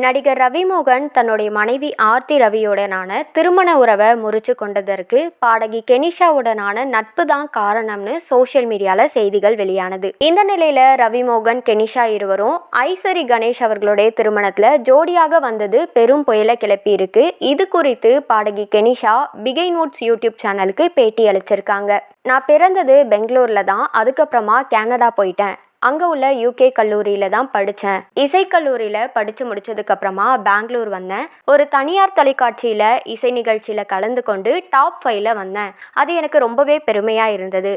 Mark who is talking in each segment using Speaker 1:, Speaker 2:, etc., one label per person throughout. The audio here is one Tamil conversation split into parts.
Speaker 1: நடிகர் ரவிமோகன் தன்னுடைய மனைவி ஆர்த்தி ரவியுடனான திருமண உறவை முறிச்சு கொண்டதற்கு பாடகி கெனிஷாவுடனான நட்பு தான் காரணம்னு சோஷியல் மீடியால செய்திகள் வெளியானது. இந்த நிலையில ரவிமோகன் கெனிஷா இருவரும் ஐசரி கணேஷ் அவர்களுடைய திருமணத்துல ஜோடியாக வந்தது பெரும் புயலை கிளப்பி இருக்கு. இது குறித்து பாடகி கெனிஷா பிகை நோட்ஸ் யூடியூப் சேனலுக்கு பேட்டி அளிச்சிருக்காங்க. நான் பிறந்தது பெங்களூர்ல தான், அதுக்கப்புறமா கனடா போயிட்டேன். அங்கே உள்ள யூகே கல்லூரியில் தான் படித்தேன். இசைக்கல்லூரியில் படித்து முடிச்சதுக்கு அப்புறமா பெங்களூர் வந்தேன். ஒரு தனியார் தொலைக்காட்சியில் இசை நிகழ்ச்சியில் கலந்து கொண்டு டாப் 5ல வந்தேன். அது எனக்கு ரொம்பவே பெருமையாக இருந்தது.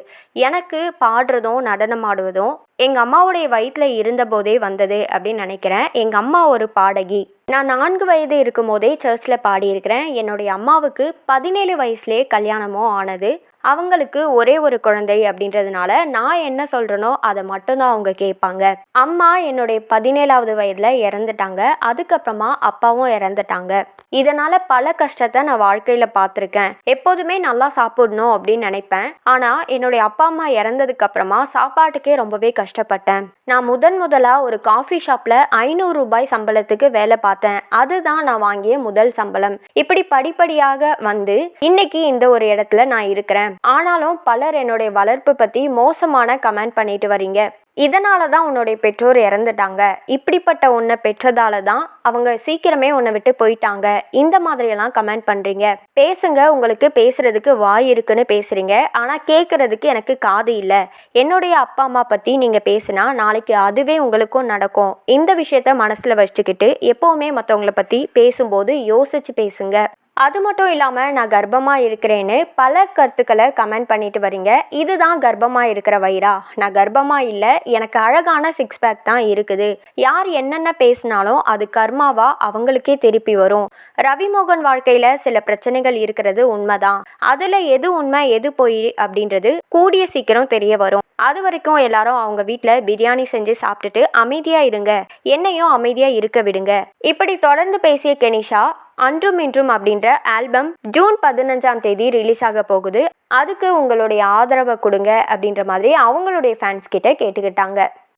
Speaker 1: எனக்கு பாடுறதும் நடனம் ஆடுவதும் எங்கள் அம்மாவுடைய வயிற்றில் இருந்தபோதே வந்தது அப்படின்னு நினைக்கிறேன். எங்கள் அம்மா ஒரு பாடகி. நான் 4 வயது இருக்கும் போதே சர்ச்சில் பாடியிருக்கிறேன். என்னுடைய அம்மாவுக்கு 17 வயசுலேயே கல்யாணமும் ஆனது. அவங்களுக்கு ஒரே ஒரு குழந்தை அப்படின்றதுனால நான் என்ன சொல்கிறேனோ அதை மட்டும்தான் அவங்க கேட்பாங்க. அம்மா என்னுடைய 17வது வயதில் இறந்துட்டாங்க. அதுக்கப்புறமா அப்பாவும் இறந்துட்டாங்க. இதனால் பல கஷ்டத்தை நான் வாழ்க்கையில் பார்த்துருக்கேன். எப்போதுமே நல்லா சாப்பிடணும் அப்படின்னு நினைப்பேன். ஆனால் என்னுடைய அப்பா அம்மா இறந்ததுக்கு அப்புறமா சாப்பாட்டுக்கே ரொம்பவே கஷ்டப்பட்டேன். நான் முதலாக ஒரு காஃபி ஷாப்பில் 500 ரூபாய் சம்பளத்துக்கு வேலை பார்த்தேன். அதுதான் நான் வாங்கிய முதல் சம்பளம். இப்படி படிப்படியாக வந்து இன்னைக்கு இந்த ஒரு இடத்துல நான் இருக்கிறேன். ஆனாலும் பலர் என்னுடைய வளர்ப்பு பற்றி மோசமான கமெண்ட் பண்ணிட்டு வரீங்க. இதனால தான் உன்னுடைய பெற்றோர் இறந்துட்டாங்க. இப்படிப்பட்ட உன்னை பெற்றதால தான் அவங்க சீக்கிரமே உன்னை விட்டு போயிட்டாங்க. இந்த மாதிரியெல்லாம் கமெண்ட் பண்ணுறீங்க. பேசுங்க, உங்களுக்கு பேசுறதுக்கு வாய் இருக்குன்னு பேசுகிறீங்க. ஆனால் கேட்குறதுக்கு எனக்கு காது இல்லை. என்னுடைய அப்பா அம்மா பற்றி நீங்கள் பேசுனா நாளைக்கு அதுவே உங்களுக்கும் நடக்கும். இந்த விஷயத்த மனசில் வச்சுக்கிட்டு எப்போவுமே மற்றவங்கள பற்றி பேசும்போது யோசிச்சு பேசுங்க. அது மட்டும் இல்லாமல் நான் கர்ப்பமாக இருக்கிறேன்னு பல கருத்துக்களை கமெண்ட் பண்ணிட்டு வரீங்க. இதுதான் கர்ப்பமாக இருக்கிற வயிறா? நான் கர்ப்பமாக இல்லை, எனக்கு அழகான 6 பேக் தான் இருக்குது. யார் என்னென்ன பேசினாலும் அது கர்மாவா அவங்களுக்கே திருப்பி வரும். ரவிமோகன் வாழ்க்கையில் சில பிரச்சனைகள் இருக்கிறது உண்மைதான். அதில் எது உண்மை எது பொய் அப்படின்றது கூடிய சீக்கிரம் தெரிய வரும். அது வரைக்கும் எல்லாரும் அவங்க வீட்டில் பிரியாணி செஞ்சு சாப்பிட்டுட்டு அமைதியாக இருங்க. என்னையும் அமைதியாக இருக்க விடுங்க. இப்படி தொடர்ந்து பேசிய கெனிஷா அன்றும் இன்றும் அப்படின்ற ஆல்பம் ஜூன் 15ஆம் தேதி ரிலீஸ் ஆக போகுது. அதுக்கு உங்களுடைய ஆதரவை கொடுங்க அப்படின்ற மாதிரி அவங்களுடைய ஃபேன்ஸ் கிட்ட கேட்டுக்கிட்டாங்க.